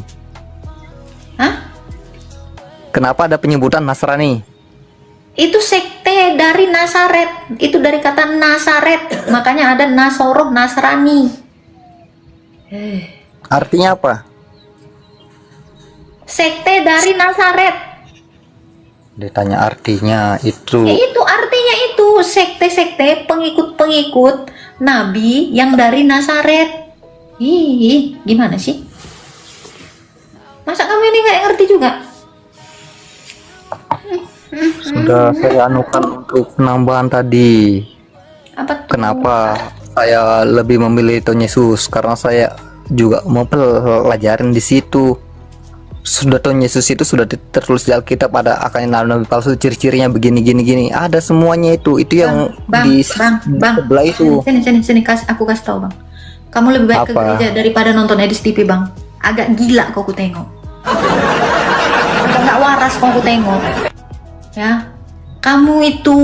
Hah? Kenapa ada penyebutan Nasrani? Itu sekte dari Nazaret. Itu dari kata Nazaret. Makanya ada Nasoroh, Nasrani. Artinya apa? Sekte dari Nazaret. Ditanya artinya itu. Ya itu artinya itu sekte-sekte pengikut-pengikut Nabi yang dari Nazaret. Ih, gimana sih? Masa kamu ini nggak ngerti juga? Sudah saya anukan untuk penambahan tadi. Apa tuh? Kenapa saya lebih memilih Tuhan Yesus? Karena saya juga mau pelajarin di situ. Sudah Tuhan Yesus itu sudah tertulis di Alkitab, ada akan nabi palsu, ciri-cirinya begini gini. Ada semuanya itu yang Bang, di bang, sebelah itu. sini, aku kasih tahu bang. Kamu lebih baik ke Apa? gereja daripada nonton Edis TV bang. Agak gila kok ku tengok. Agak nggak waras kok ku tengok. Ya, kamu itu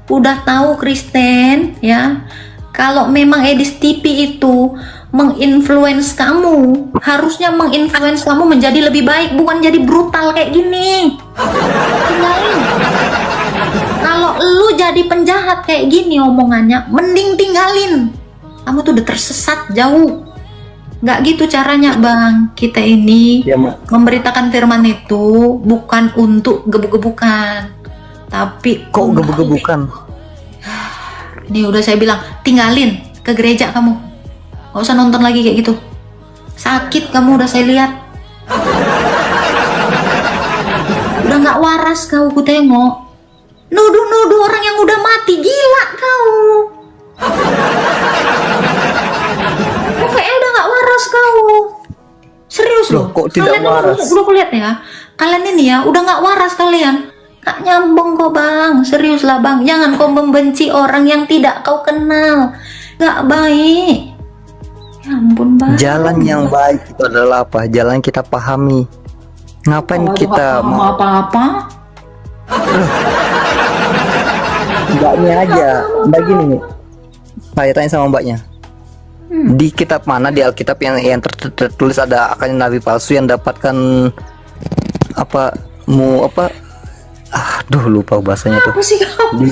udah tahu Kristen ya. Kalau memang Edis TV itu menginfluence kamu, harusnya menginfluence kamu menjadi lebih baik, bukan jadi brutal kayak gini. Tinggalin. Kalau lu jadi penjahat kayak gini omongannya, mending tinggalin. Kamu tuh udah tersesat jauh. Nggak gitu caranya bang. Kita ini Ya, memberitakan firman itu bukan untuk gebuk-gebukan, tapi kok gebuk-gebukan? Ini udah saya bilang, tinggalin ke gereja kamu. Gak usah nonton lagi kayak gitu. Sakit kamu udah saya lihat. Udah gak waras kau ku tengok. Nuduh-nuduh orang yang udah mati, gila kau. Kok kayaknya udah gak waras kau. Serius Loh, loh. kok tidak Kalian waras? Udah aku lihat ya. Kalian ini ya udah nggak waras kalian. Gak nyambung kok bang. Serius lah bang. Jangan kau membenci orang yang tidak kau kenal. Gak baik. Ya ampun bang. Jalan yang baik itu adalah apa? Jalan yang kita pahami. Ngapain kita mau apa-apa? mbaknya aja? Mbak gini, saya tanya sama mbaknya. Di kitab mana di Alkitab yang tertulis ada akan nabi palsu yang dapatkan apa aduh lupa bahasanya tuh. Apa sih kau? Di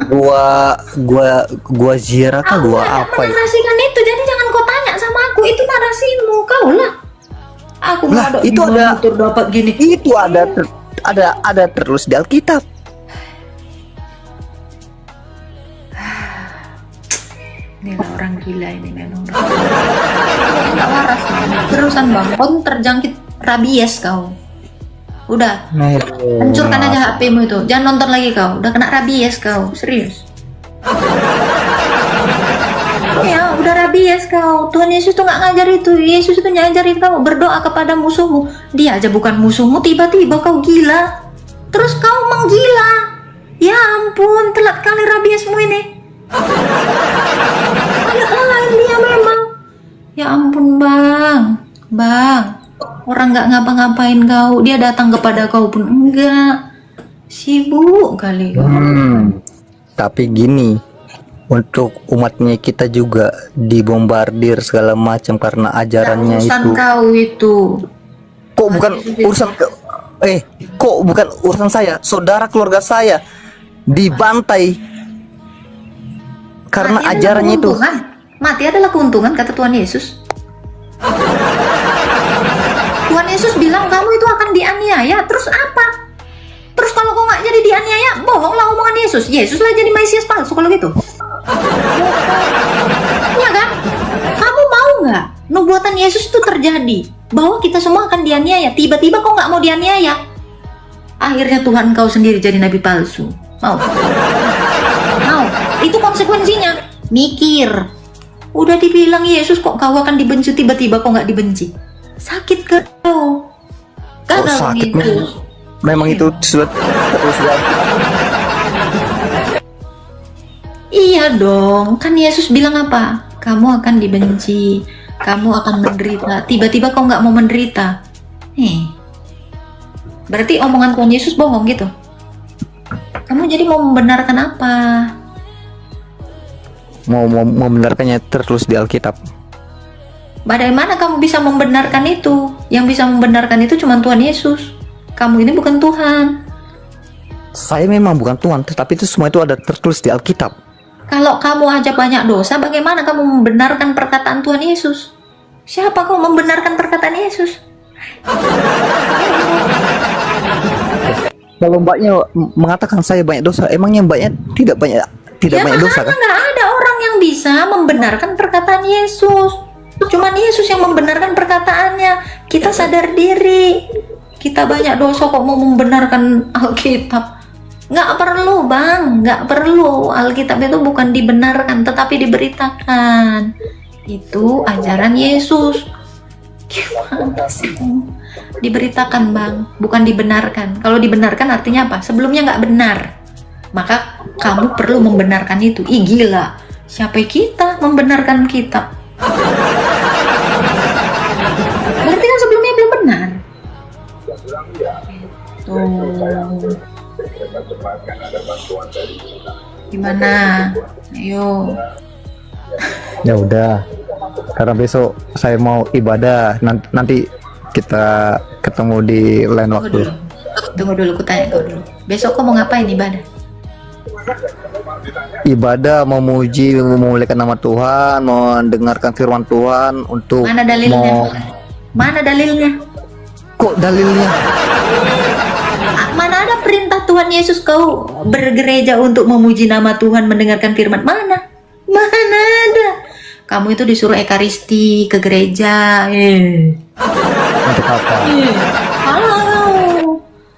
gua Zira kah gua apa ya? Menarasikan itu, jadi jangan kau tanya sama aku. Itu narasimu, kau lah. Aku Lah, nggak ada itu gimana ada- terdapat gini. Itu ada tertulis di Alkitab. Ini lah orang gila ini memang. Nggak waras bang. Terusan bang, kau terjangkit rabies kau. Udah, hancurkan aja HP-mu itu. Jangan nonton lagi kau. Udah kena rabies kau, serius. Ya, udah rabies kau. Tuhan Yesus tuh nggak ngajar itu. Yesus itu ngajarin kau berdoa kepada musuhmu. Dia aja bukan musuhmu, tiba-tiba kau gila. Terus kau menggila. Ya ampun, telat kali rabiesmu ini. Ada lain dia memang. Ya ampun bang, orang nggak ngapa-ngapain kau, dia datang kepada kau pun enggak. Sibuk kali kau. Tapi gini, untuk umatnya kita juga dibombardir segala macam karena ajarannya Urusan itu. kau itu. Kok bukan urusan kok bukan urusan saya, saudara keluarga saya dibantai karena Mati adalah ajarannya itu. keuntungan. Mati adalah keuntungan kata Tuhan Yesus. Tuhan Yesus bilang kamu itu akan dianiaya. Terus apa? Terus kalau kau nggak jadi dianiaya, bohonglah omongan Yesus. Yesus lah jadi Mesias palsu kalau gitu. Iya kan? Kamu mau nggak nubuatan Yesus itu terjadi? Bahwa kita semua akan dianiaya. Tiba-tiba kau nggak mau dianiaya. Akhirnya Tuhan kau sendiri jadi nabi palsu. Mau? Mau? Itu konsekuensinya. Mikir. Udah dibilang Yesus kok kau akan dibenci, tiba-tiba kau nggak dibenci. Sakit ke kau. Kok Gagal sakit gitu. memang itu sudah terus ya. Iya dong, kan Yesus bilang apa? Kamu akan dibenci, kamu akan menderita. Tiba-tiba kau nggak mau menderita. Berarti omongan Tuhan Yesus bohong gitu. Kamu jadi mau membenarkan apa? mau membenarkannya tertulis di Alkitab. Bagaimana kamu bisa membenarkan itu? Yang bisa membenarkan itu cuma Tuhan Yesus. Kamu ini bukan Tuhan. Saya memang bukan Tuhan, tetapi itu semua itu ada tertulis di Alkitab. Kalau kamu aja banyak dosa, bagaimana kamu membenarkan perkataan Tuhan Yesus? Siapa kau membenarkan perkataan Yesus? Kalau mbaknya mengatakan saya banyak dosa, emangnya mbaknya tidak banyak banyak dosa kan? Nggak ada orang yang bisa membenarkan perkataan Yesus. Cuman Yesus yang membenarkan perkataannya. Kita sadar diri. Kita banyak dosa kok mau membenarkan Alkitab. Nggak perlu bang, nggak perlu. Alkitab itu bukan dibenarkan, tetapi diberitakan. Itu ajaran Yesus. Gimana sih? Diberitakan bang, bukan dibenarkan. Kalau dibenarkan artinya apa? Sebelumnya nggak benar. Maka kamu perlu membenarkan itu. Ih gila, siapa kita membenarkan kitab? Berarti kan sebelumnya belum benar. Tuh. Gimana? Ayo. Ya udah, karena besok saya mau ibadah, nanti kita ketemu di lain waktu. Tunggu dulu, aku tanya kau dulu. Besok kau mau ngapain ibadah? Ibadah, memuji, memuliakan nama Tuhan, mendengarkan firman Tuhan untuk Mana dalilnya? Mana dalilnya? Kok dalilnya? Mana ada perintah Tuhan Yesus kau bergereja untuk memuji nama Tuhan, mendengarkan firman? Mana? Mana ada? Kamu itu disuruh ekaristi ke gereja. Untuk apa? Salah kau.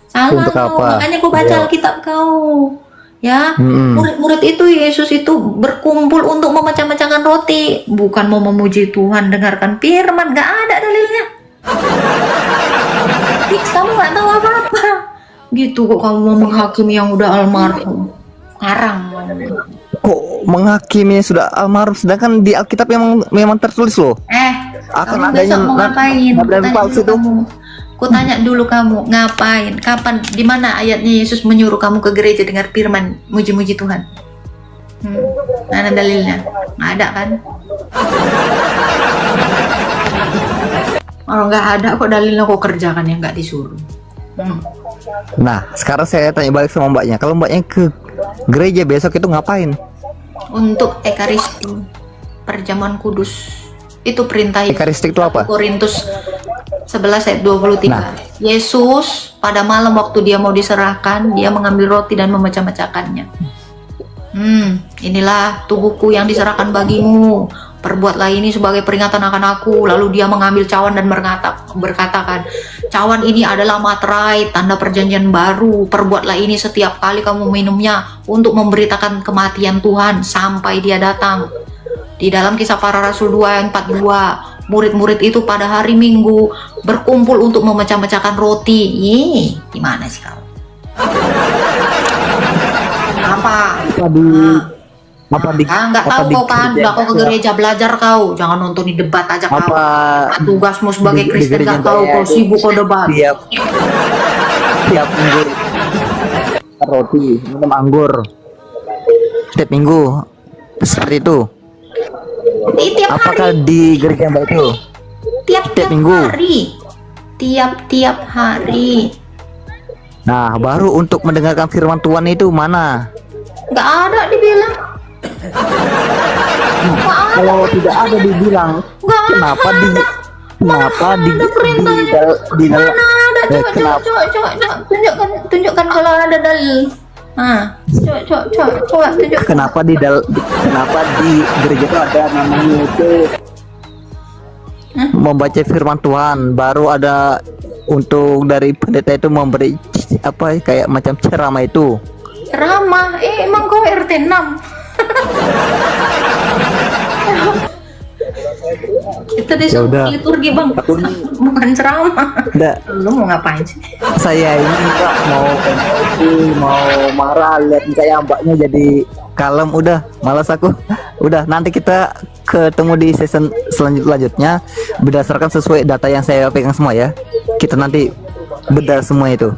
Salah Untuk kau. apa? Makanya kau baca Alkitab kau. Ya, Mm-mm. murid-murid itu Yesus itu berkumpul untuk memecah-mecahkan roti, bukan mau memuji Tuhan, dengarkan firman, gak ada dalilnya. Fix, kamu gak tahu apa-apa. Gitu kok kamu mau menghakimi yang udah almarhum. Haram. Kok menghakimi sudah almarhum, sedangkan di Alkitab memang tertulis loh. Akan Kamu adanya besok mau ngapain? nabi palsu itu. Ku tanya dulu kamu, ngapain? Kapan? Di mana ayatnya Yesus menyuruh kamu ke gereja dengar firman, muji-muji Tuhan? Mana dalilnya? Nggak ada kan? Kalau nggak ada kok dalilnya, kok kerjakan yang nggak disuruh. Nah, sekarang saya tanya balik sama mbaknya. Kalau mbaknya ke gereja besok itu ngapain? Untuk Ekaristi, perjamuan kudus. Itu perintah Ekaristik itu apa? Korintus 11 ayat 23. Nah. Yesus pada malam waktu dia mau diserahkan, dia mengambil roti dan memecah-mecahkannya. Inilah tubuhku yang diserahkan bagimu. Perbuatlah ini sebagai peringatan akan aku. Lalu dia mengambil cawan dan berkatakan, cawan ini adalah materai, tanda perjanjian baru. Perbuatlah ini setiap kali kamu minumnya untuk memberitakan kematian Tuhan sampai dia datang. Di dalam Kisah Para Rasul 2 ayat 42, murid-murid itu pada hari Minggu berkumpul untuk memecah-mecahkan roti. Gimana sih kau? Apa? Nggak tahu kau kan? Nggak kau ke gereja belajar kau? Jangan nonton di debat aja kau. Tugasmu sebagai Kristen nggak tahu kau sibuk kau debat. Tiap minggu roti, minum anggur. Setiap minggu seperti itu. Apakah di gereja mbak itu? Tiap minggu? hari. Tiap hari. Nah, baru untuk mendengarkan firman Tuhan itu mana? Nggak ada dibilang. Kalau tidak ada dibilang, kenapa di dalam kenapa Tunjukkan kalau ada dalil. Coba tunjuk. Kenapa di gereja itu ada namanya itu membaca firman Tuhan, baru ada untuk dari pendeta itu memberi apa kayak macam ceramah itu. Ceramah? Emang kau RT 6? Itu disuruh liturgi bang, bukan ceramah. Lu mau ngapain sih? Saya ini enggak mau marah lihat kayak mbaknya jadi kalem, udah malas aku. Udah, nanti kita ketemu di season selanjutnya berdasarkan sesuai data yang saya pegang semua ya. Kita nanti bedah semua itu.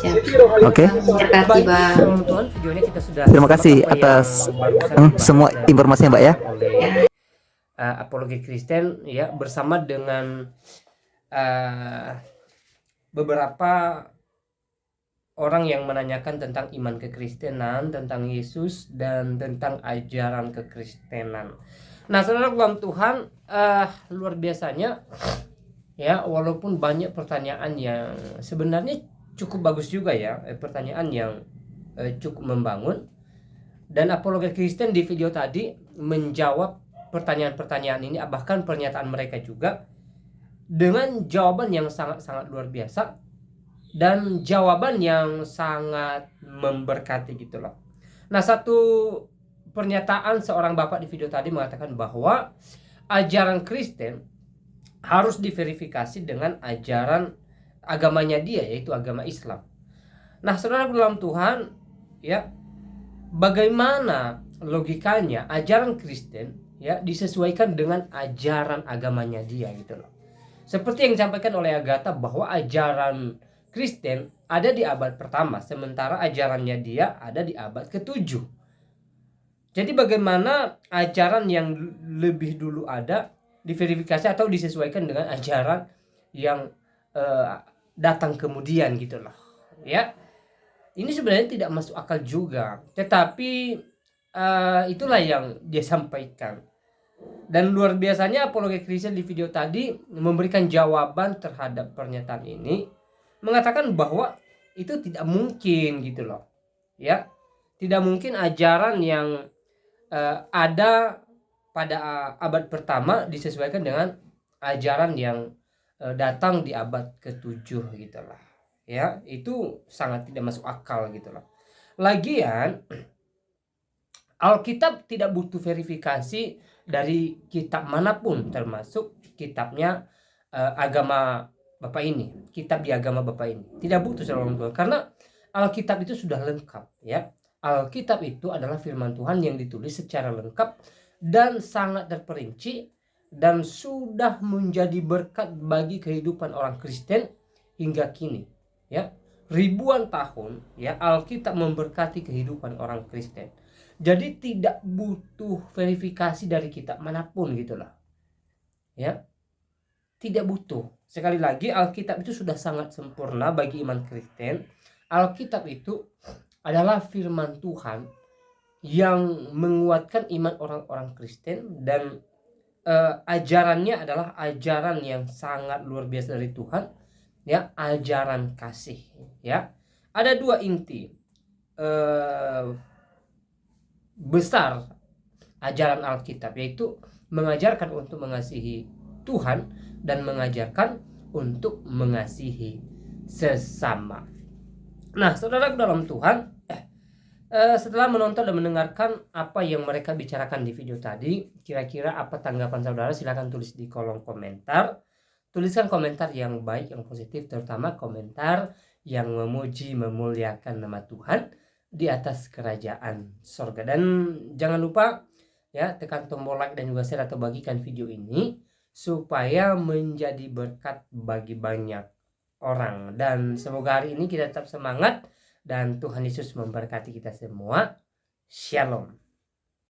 Siap. Oke. Terima Bang. Teman-teman, videonya kita sudah Terima kasih atas semua informasinya mbak ya. Apologi Kristen ya, bersama dengan beberapa orang yang menanyakan tentang iman kekristenan, tentang Yesus dan tentang ajaran kekristenan. Nah, saudara dalam Tuhan, luar biasanya ya, walaupun banyak pertanyaan yang sebenarnya cukup bagus juga ya, pertanyaan yang cukup membangun, dan apologi Kristen di video tadi menjawab pertanyaan-pertanyaan ini, bahkan pernyataan mereka juga dengan jawaban yang sangat-sangat luar biasa dan jawaban yang sangat memberkati gitu loh. Nah, satu pernyataan seorang bapak di video tadi mengatakan bahwa ajaran Kristen harus diverifikasi dengan ajaran agamanya dia, yaitu agama Islam. Nah, saudara dalam Tuhan ya, bagaimana logikanya ajaran Kristen ya disesuaikan dengan ajaran agamanya dia gitu loh. Seperti yang disampaikan oleh Agatha bahwa ajaran Kristen ada di abad pertama, sementara ajarannya dia ada di abad ke-7. Jadi bagaimana ajaran yang lebih dulu ada diverifikasi atau disesuaikan dengan ajaran yang datang kemudian gitu loh ya. Ini sebenarnya tidak masuk akal juga, tetapi itulah yang dia sampaikan. Dan luar biasanya apologi Kristen di video tadi memberikan jawaban terhadap pernyataan ini, mengatakan bahwa itu tidak mungkin gitu loh ya. Tidak mungkin ajaran yang ada pada abad pertama disesuaikan dengan ajaran yang datang di abad ke-7 gitu loh ya. Itu sangat tidak masuk akal gitu loh. Lagian Alkitab tidak butuh verifikasi dari kitab manapun, termasuk kitabnya agama Bapak ini, kitab di agama Bapak ini. Tidak butuh saudara orang tua, karena Alkitab itu sudah lengkap ya. Alkitab itu adalah firman Tuhan yang ditulis secara lengkap dan sangat terperinci dan sudah menjadi berkat bagi kehidupan orang Kristen hingga kini ya. Ribuan tahun ya Alkitab memberkati kehidupan orang Kristen. Jadi tidak butuh verifikasi dari kitab manapun gitulah. Ya. Tidak butuh. Sekali lagi Alkitab itu sudah sangat sempurna bagi iman Kristen. Alkitab itu adalah firman Tuhan yang menguatkan iman orang-orang Kristen dan ajarannya adalah ajaran yang sangat luar biasa dari Tuhan ya, ajaran kasih ya. Ada dua inti besar ajaran Alkitab, yaitu mengajarkan untuk mengasihi Tuhan dan mengajarkan untuk mengasihi sesama. Nah, saudara dalam Tuhan, setelah menonton dan mendengarkan apa yang mereka bicarakan di video tadi, kira-kira apa tanggapan saudara? Silahkan tulis di kolom komentar. Tuliskan komentar yang baik, yang positif, terutama komentar yang memuji, memuliakan nama Tuhan di atas kerajaan sorga. Dan jangan lupa ya, tekan tombol like dan juga share atau bagikan video ini supaya menjadi berkat bagi banyak orang. Dan semoga hari ini kita tetap semangat dan Tuhan Yesus memberkati kita semua. Shalom.